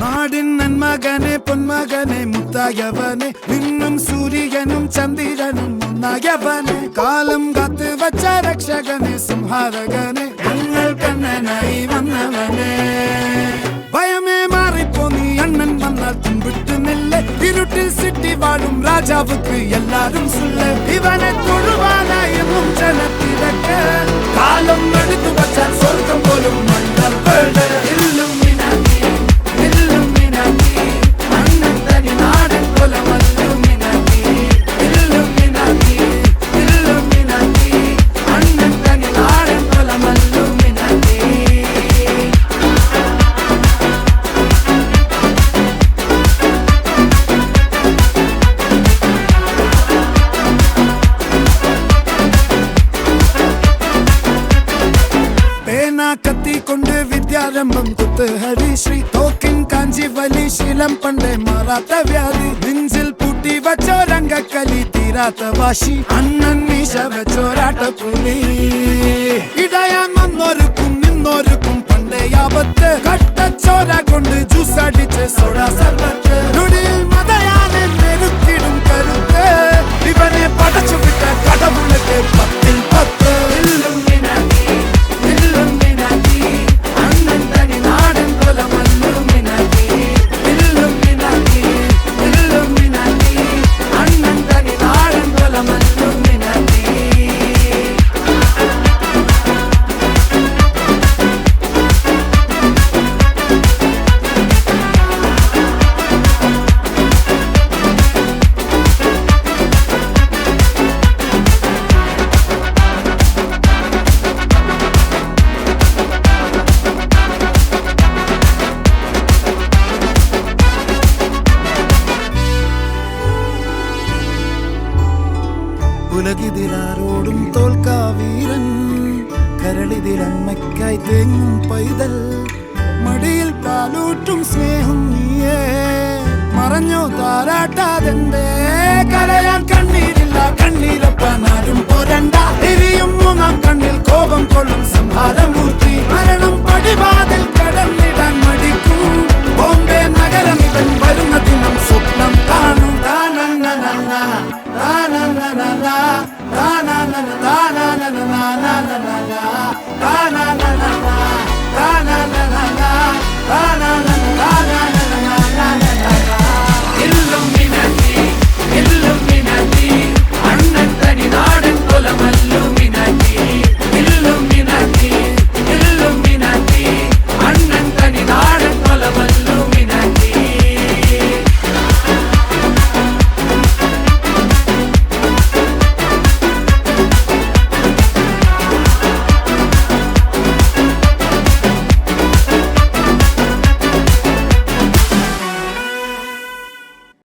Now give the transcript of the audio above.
നാടിൻ നന്മകനെ പൊന്മകനെ മുത്തായവനെ നിന്നും സൂര്യനും ചന്ദ്രനും ഒന്നായവനെ കാലം കാത്ത് വച്ച രക്ഷകനെ സംഹാരകനെ ഞങ്ങൾ കണ്ണനായി വന്നവനെ ഭയമേ മാറിപ്പോ നീ അണ്ണൻ വന്നാൽ തുമ്പിട്ടുന്നില്ല ഇരുട്ടിൽ സിറ്റി വാഴും രാജാവുക്ക് എല്ലാരും സുല്ല ഇവനെ തൊഴുവാനായും ജനത്തിരക്ക് കാലം എടുത്തു വച്ചാൽ സ്വർഗം പോലും മണ്ണപ്പേട് കത്തിക്കൊണ്ട് വിദ്യാരംഭം കുത്ത് ഹരിശ്രീ തോക്കിൻ കാഞ്ചി വലി ശീലം പണ്ടേ മാറാത്ത വ്യാധി നെഞ്ചിൽ പൂട്ടി വച്ചോരംഗക്കലി തീരാത്ത വാശി അണ്ണൻ മീശ വെച്ചോരാട്ട പുലി ഇടയാൻ വന്നോർക്കും നിന്നോർക്കും പണ്ടേ ആപത്ത് കട്ടച്ചോര കൊണ്ട് ജ്യൂസ് അടിച്ച് സോഡ സർബത്ത് നൊടിയിൽ മതയാനെ മെരുക്കിടും കരുത്ത് ഇവനെ പടച്ചു വിട്ട കടവുളക്ക് 10-10 ഉലകിതിലാരോടും തോൽക്കാവീരൻ കരളിതിലമ്മയ്ക്കായി തേങ്ങും പൈതൽ മടിയിൽ പാലൂട്ടും സ്നേഹം നീയേ മറഞ്ഞോ താരാട്ടാതെന്തേ കരയാൻ കണ്ണീരില്ല കണ്ണീരൊപ്പാനാരും പോരണ്ട എരിയും മൂന്നാം കണ്ണിൽ കോപം കൊള്ളും സംഹാരമൂർത്തി മരണം പടിവാതിൽ കടന്നിടാൻ മടിക്കും ബോംബെ നഗരം ഇവൻ വരുന്ന ദിനം സ്വപ്നം